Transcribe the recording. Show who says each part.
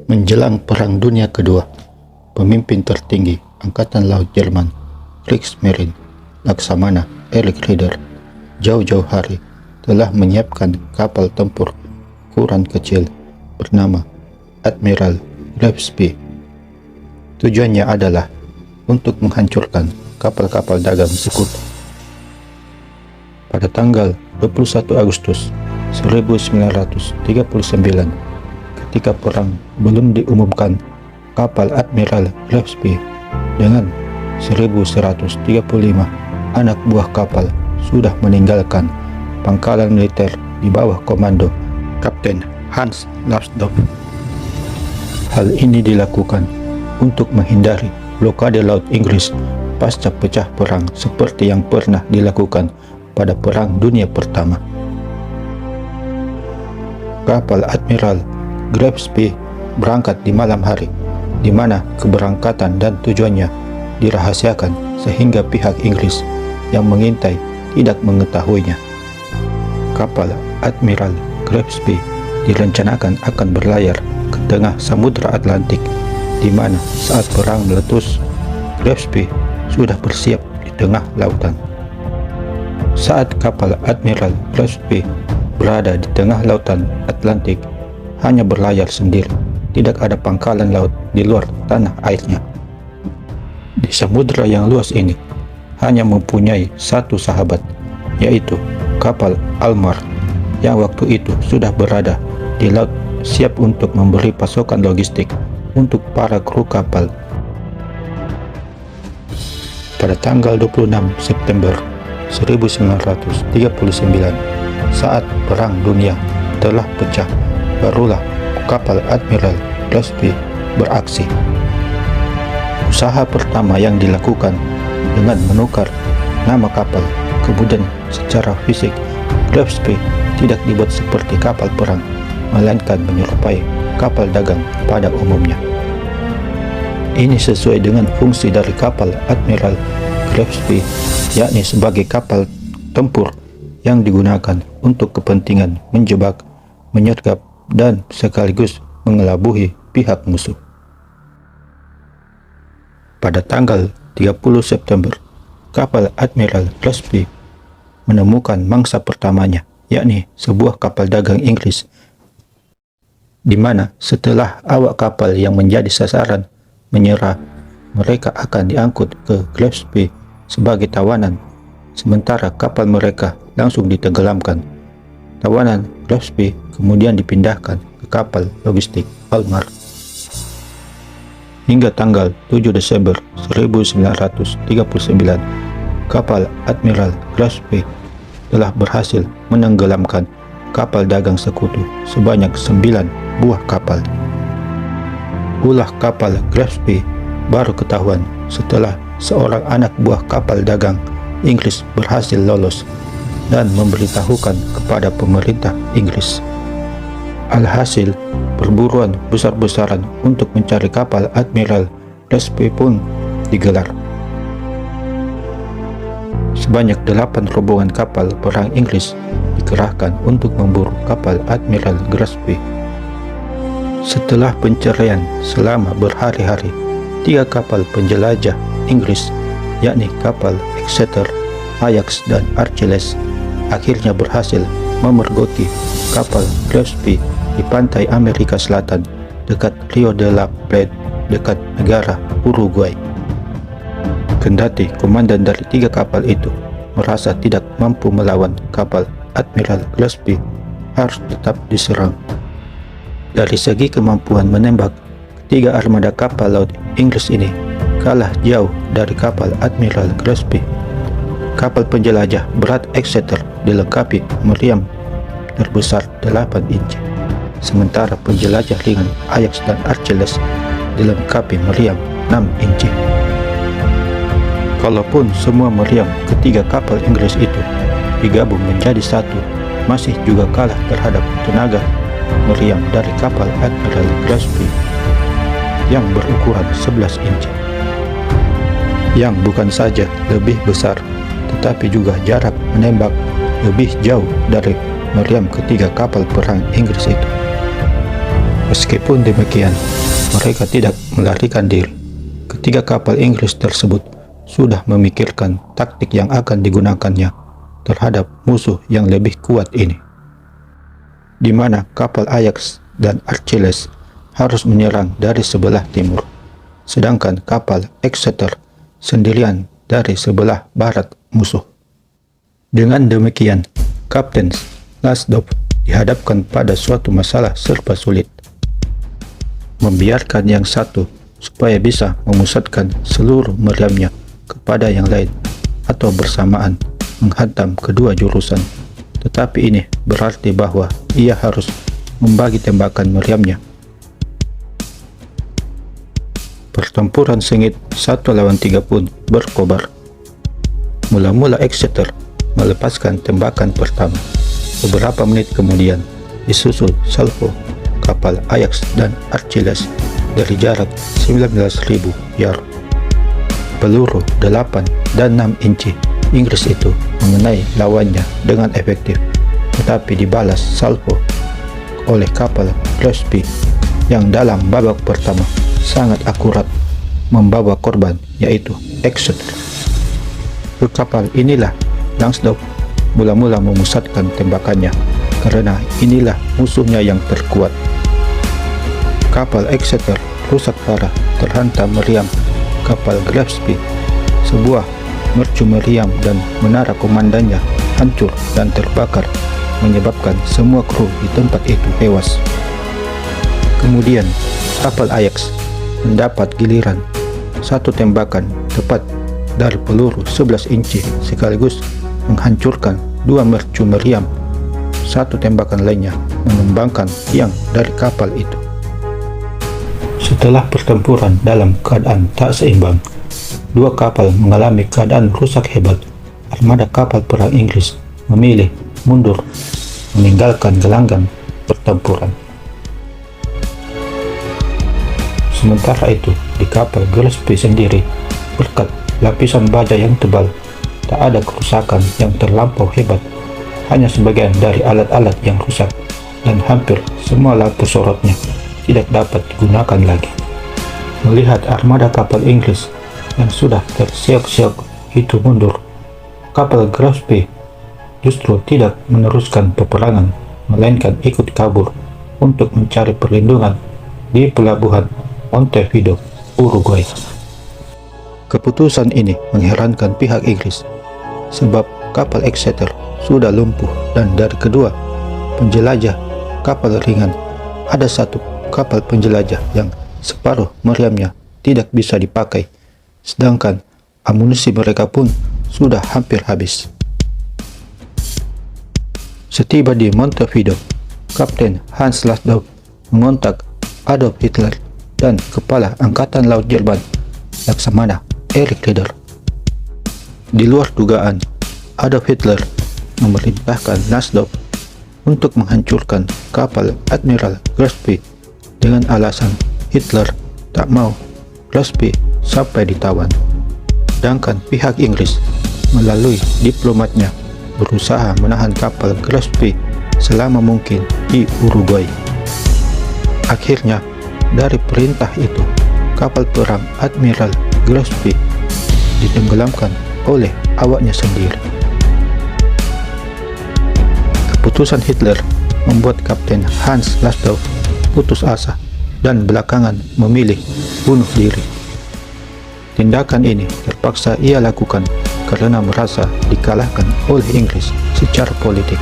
Speaker 1: Menjelang Perang Dunia Kedua, pemimpin tertinggi Angkatan Laut Jerman, Kriegsmarine Laksamana Erich Raeder, jauh-jauh hari telah menyiapkan kapal tempur ukuran kecil bernama Admiral Gillespie. Tujuannya adalah untuk menghancurkan kapal-kapal dagang sekutu. Pada tanggal 21 Agustus 1939, ketika perang belum diumumkan, kapal Admiral Gillespie dengan 1.135 anak buah kapal sudah meninggalkan pangkalan militer di bawah komando Kapten Hans Langsdorff. Hal ini dilakukan untuk menghindari blokade laut Inggris pasca pecah perang seperti yang pernah dilakukan pada Perang Dunia Pertama. Kapal Admiral Gillespie berangkat di malam hari, di mana keberangkatan dan tujuannya dirahasiakan sehingga pihak Inggris yang mengintai tidak mengetahuinya. Kapal Admiral Gillespie direncanakan akan berlayar ke tengah Samudra Atlantik, di mana saat perang meletus, Gillespie sudah bersiap di tengah lautan. Saat kapal Admiral Gillespie berada di tengah lautan Atlantik, hanya berlayar sendiri, tidak ada pangkalan laut di luar tanah airnya. Di samudra yang luas ini, hanya mempunyai satu sahabat, yaitu kapal Almar, yang waktu itu sudah berada di laut siap untuk memberi pasokan logistik untuk para kru kapal. Pada tanggal 26 September 1939, saat Perang Dunia telah pecah, barulah kapal Admiral Gillespie beraksi. Usaha pertama yang dilakukan dengan menukar nama kapal, kemudian secara fisik Gillespie tidak dibuat seperti kapal perang, melainkan menyerupai kapal dagang pada umumnya. Ini sesuai dengan fungsi dari kapal Admiral Gillespie, yakni sebagai kapal tempur yang digunakan untuk kepentingan menjebak, menyergap, dan sekaligus mengelabuhi pihak musuh. Pada tanggal 30 September, kapal Admiral Gillespie menemukan mangsa pertamanya, yakni sebuah kapal dagang Inggris, di mana setelah awak kapal yang menjadi sasaran menyerah, mereka akan diangkut ke Gillespie sebagai tawanan, sementara kapal mereka langsung ditenggelamkan. Tawanan Gillespie kemudian dipindahkan ke kapal logistik Almar. Hingga tanggal 7 Desember 1939, kapal Admiral Gillespie telah berhasil menenggelamkan kapal dagang sekutu sebanyak 9 buah kapal. Ulah kapal Gillespie baru ketahuan setelah seorang anak buah kapal dagang Inggris berhasil lolos dan memberitahukan kepada pemerintah Inggris. Alhasil, perburuan besar-besaran untuk mencari kapal Admiral Gillespie pun digelar. Sebanyak 8 rombongan kapal perang Inggris dikerahkan untuk memburu kapal Admiral Gillespie. Setelah pencarian selama berhari-hari, 3 kapal penjelajah Inggris, yakni kapal Exeter, Ajax, dan Achilles, akhirnya berhasil memergoki kapal Gillespie di pantai Amerika Selatan dekat Rio de la Plata, dekat negara Uruguay. Kendati komandan dari 3 kapal itu merasa tidak mampu melawan kapal Admiral Gillespie, harus tetap diserang. Dari segi kemampuan menembak, 3 armada kapal laut Inggris ini kalah jauh dari kapal Admiral Gillespie. Kapal penjelajah berat Exeter dilengkapi meriam terbesar 8 inci, sementara penjelajah ringan Ajax dan Achilles dilengkapi meriam 6 inci. Kalaupun semua meriam ketiga kapal Inggris itu digabung menjadi satu, masih juga kalah terhadap tenaga meriam dari kapal Admiral Gillespie yang berukuran 11 inci, yang bukan saja lebih besar, tetapi juga jarak menembak lebih jauh dari meriam ketiga kapal perang Inggris itu. Meskipun demikian, mereka tidak melarikan diri. Ketiga kapal Inggris tersebut sudah memikirkan taktik yang akan digunakannya terhadap musuh yang lebih kuat ini, di mana kapal Ajax dan Achilles harus menyerang dari sebelah timur, sedangkan kapal Exeter sendirian dari sebelah barat musuh. Dengan demikian, Kapten Lansdowne dihadapkan pada suatu masalah serba sulit. Membiarkan yang satu supaya bisa memusatkan seluruh meriamnya kepada yang lain, atau bersamaan menghantam kedua jurusan. Tetapi ini berarti bahwa ia harus membagi tembakan meriamnya. Pertempuran sengit 1 lawan 3 pun berkobar. Mula-mula Exeter melepaskan tembakan pertama. Beberapa menit kemudian disusul salvo kapal Ajax dan Achilles dari jarak 19.000 yard. Peluru 8 dan 6 inci Inggris itu mengenai lawannya dengan efektif, tetapi dibalas salvo oleh kapal Gillespie yang dalam babak pertama sangat akurat membawa korban, yaitu Exeter. Ke kapal inilah Lansdowne mula-mula memusatkan tembakannya, karena inilah musuhnya yang terkuat. Kapal Exeter rusak parah terhantam meriam kapal Gillespie. Sebuah mercu meriam dan menara komandannya hancur dan terbakar, menyebabkan semua kru di tempat itu tewas. Kemudian kapal Ajax mendapat giliran. Satu tembakan tepat dari peluru 11 inci sekaligus menghancurkan dua mercu meriam. Satu tembakan lainnya menumbangkan tiang dari kapal itu. Setelah pertempuran dalam keadaan tak seimbang, dua kapal mengalami keadaan rusak hebat. Armada kapal perang Inggris memilih mundur, meninggalkan gelanggang pertempuran. Sementara itu, di kapal Gillespie sendiri, berkat lapisan baja yang tebal, tak ada kerusakan yang terlampau hebat. Hanya sebagian dari alat-alat yang rusak, dan hampir semua lampu sorotnya tidak dapat digunakan lagi. Melihat armada kapal Inggris yang sudah terseok-seok itu mundur, kapal Gillespie justru tidak meneruskan peperangan, melainkan ikut kabur untuk mencari perlindungan di pelabuhan Montevideo, Uruguay. Keputusan ini mengherankan pihak Inggris, sebab kapal Exeter sudah lumpuh, dan dari kedua penjelajah kapal ringan ada satu kapal penjelajah yang separuh meriamnya tidak bisa dipakai, sedangkan amunisi mereka pun sudah hampir habis. Setiba di Montevideo, Kapten Hans Lansdowne mengontak Adolf Hitler dan Kepala Angkatan Laut Jerman Laksamana Erich Raeder. Di luar dugaan, Adolf Hitler memerintahkan Lansdowne untuk menghancurkan kapal Admiral Gillespie dengan alasan Hitler tak mau Gillespie sampai ditawan. Sedangkan pihak Inggris melalui diplomatnya berusaha menahan kapal Gillespie selama mungkin di Uruguay. Akhirnya, dari perintah itu, kapal perang Admiral Gillespie ditenggelamkan oleh awaknya sendiri. Keputusan Hitler membuat Kapten Hans Lansdowne putus asa dan belakangan memilih bunuh diri. Tindakan ini terpaksa ia lakukan karena merasa dikalahkan oleh Inggris secara politik.